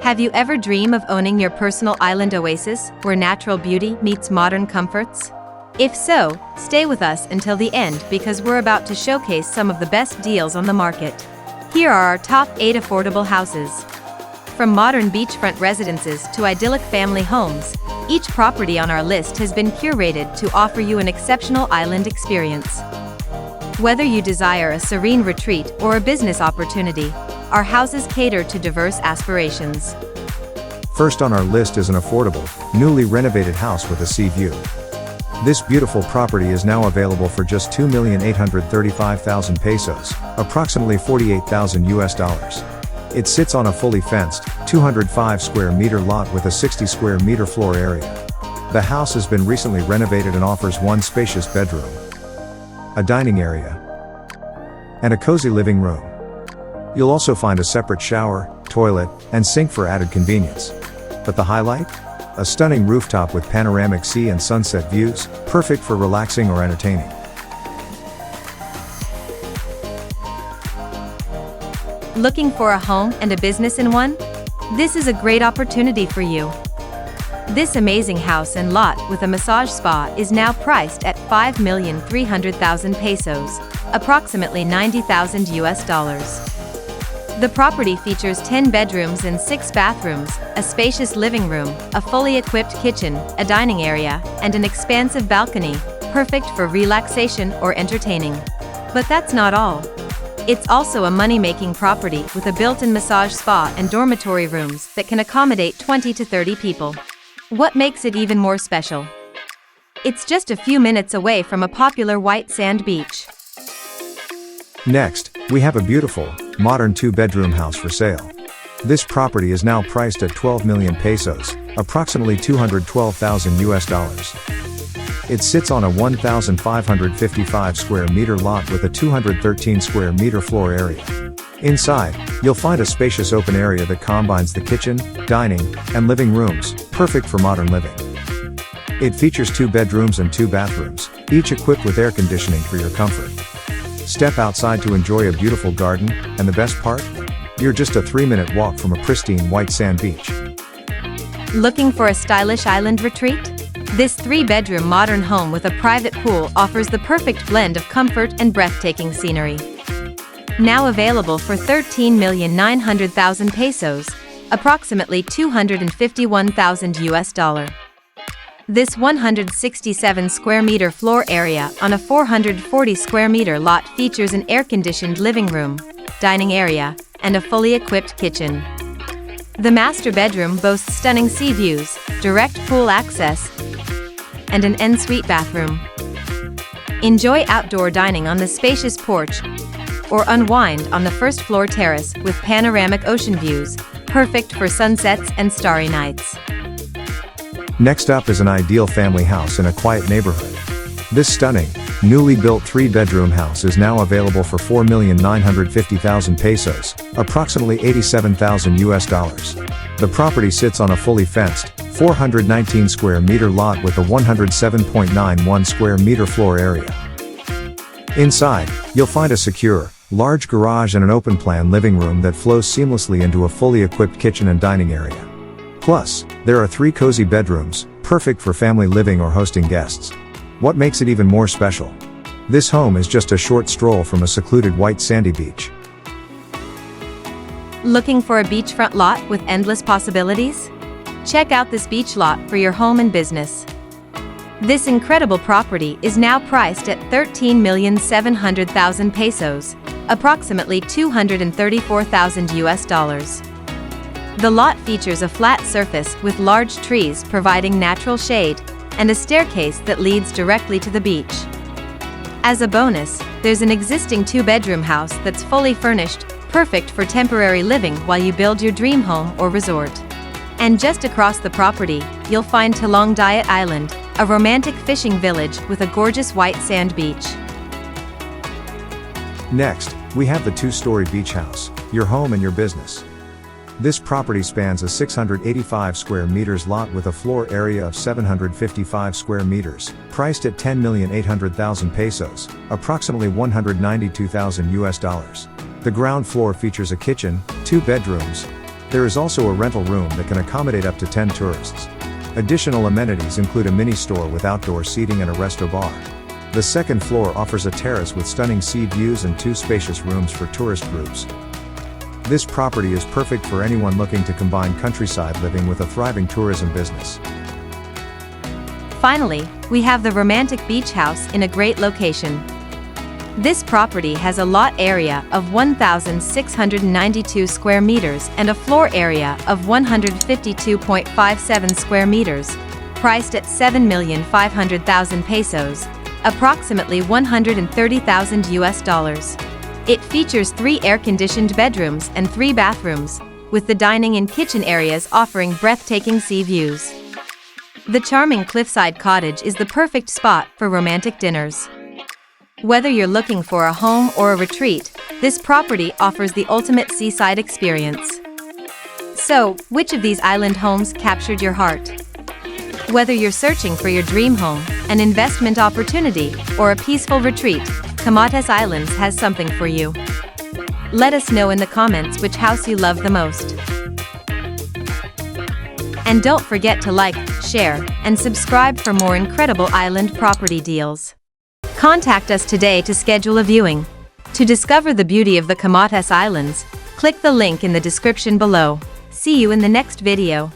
Have you ever dreamed of owning your personal island oasis, where natural beauty meets modern comforts? If so, stay with us until the end because we're about to showcase some of the best deals on the market. Here are our top 8 affordable houses. From modern beachfront residences to idyllic family homes, each property on our list has been curated to offer you an exceptional island experience. Whether you desire a serene retreat or a business opportunity, our houses cater to diverse aspirations. First on our list is an affordable, newly renovated house with a sea view. This beautiful property is now available for just 2,835,000 pesos, approximately 48,000 US dollars. It sits on a fully fenced, 205 square meter lot with a 60 square meter floor area. The house has been recently renovated and offers one spacious bedroom, a dining area, and a cozy living room. You'll also find a separate shower, toilet, and sink for added convenience. But the highlight? A stunning rooftop with panoramic sea and sunset views, perfect for relaxing or entertaining. Looking for a home and a business in one? This is a great opportunity for you. This amazing house and lot with a massage spa is now priced at 5,300,000 pesos, approximately 90,000 US dollars. The property features 10 bedrooms and 6 bathrooms, a spacious living room, a fully equipped kitchen, a dining area, and an expansive balcony, perfect for relaxation or entertaining. But that's not all. It's also a money-making property with a built-in massage spa and dormitory rooms that can accommodate 20 to 30 people. What makes it even more special? It's just a few minutes away from a popular white sand beach. Next, we have a beautiful, modern 2-bedroom house for sale. This property is now priced at 12 million pesos, approximately 212,000 US dollars. It sits on a 1,555 square meter lot with a 213 square meter floor area. Inside, you'll find a spacious open area that combines the kitchen, dining, and living rooms, perfect for modern living. It features 2 bedrooms and 2 bathrooms, each equipped with air conditioning for your comfort. Step outside to enjoy a beautiful garden, and the best part? You're just a 3-minute walk from a pristine white sand beach. Looking for a stylish island retreat? This 3-bedroom modern home with a private pool offers the perfect blend of comfort and breathtaking scenery. Now available for 13,900,000 pesos, approximately 251,000 US dollar. This 167 square meter floor area on a 440 square meter lot features an air-conditioned living room, dining area, and a fully equipped kitchen. The master bedroom boasts stunning sea views, direct pool access, and an en-suite bathroom. Enjoy outdoor dining on the spacious porch, or unwind on the first-floor terrace with panoramic ocean views, perfect for sunsets and starry nights. Next up is an ideal family house in a quiet neighborhood. This stunning, newly built 3-bedroom house is now available for 4,950,000 pesos, approximately 87,000 US dollars. The property sits on a fully fenced, 419 square meter lot with a 107.91 square meter floor area. Inside, you'll find a secure, large garage and an open-plan living room that flows seamlessly into a fully equipped kitchen and dining area. Plus, there are 3 cozy bedrooms, perfect for family living or hosting guests. What makes it even more special? This home is just a short stroll from a secluded white sandy beach. Looking for a beachfront lot with endless possibilities? Check out this beach lot for your home and business. This incredible property is now priced at 13,700,000 pesos, approximately 234,000 US dollars. The lot features a flat surface with large trees providing natural shade, and a staircase that leads directly to the beach. As a bonus, there's an existing 2-bedroom house that's fully furnished, perfect for temporary living while you build your dream home or resort. And just across the property, you'll find Talong Diet Island, a romantic fishing village with a gorgeous white sand beach. Next, we have the 2-story beach house, your home and your business. This property spans a 685 square meters lot with a floor area of 755 square meters, priced at 10,800,000 pesos, approximately 192,000 US dollars. The ground floor features a kitchen, 2 bedrooms, There is also a rental room that can accommodate up to 10 tourists. Additional amenities include a mini store with outdoor seating and a resto bar. The second floor offers a terrace with stunning sea views and 2 spacious rooms for tourist groups. This property is perfect for anyone looking to combine countryside living with a thriving tourism business. Finally, we have the romantic beach house in a great location. This property has a lot area of 1,692 square meters and a floor area of 152.57 square meters, priced at 7,500,000 pesos, approximately $130,000. It features 3 air-conditioned bedrooms and 3 bathrooms, with the dining and kitchen areas offering breathtaking sea views. The charming cliffside cottage is the perfect spot for romantic dinners. Whether you're looking for a home or a retreat, this property offers the ultimate seaside experience. So, which of these island homes captured your heart? Whether you're searching for your dream home, an investment opportunity, or a peaceful retreat, Camotes Islands has something for you. Let us know in the comments which house you love the most. And don't forget to like, share, and subscribe for more incredible island property deals. Contact us today to schedule a viewing. To discover the beauty of the Camotes Islands, click the link in the description below. See you in the next video.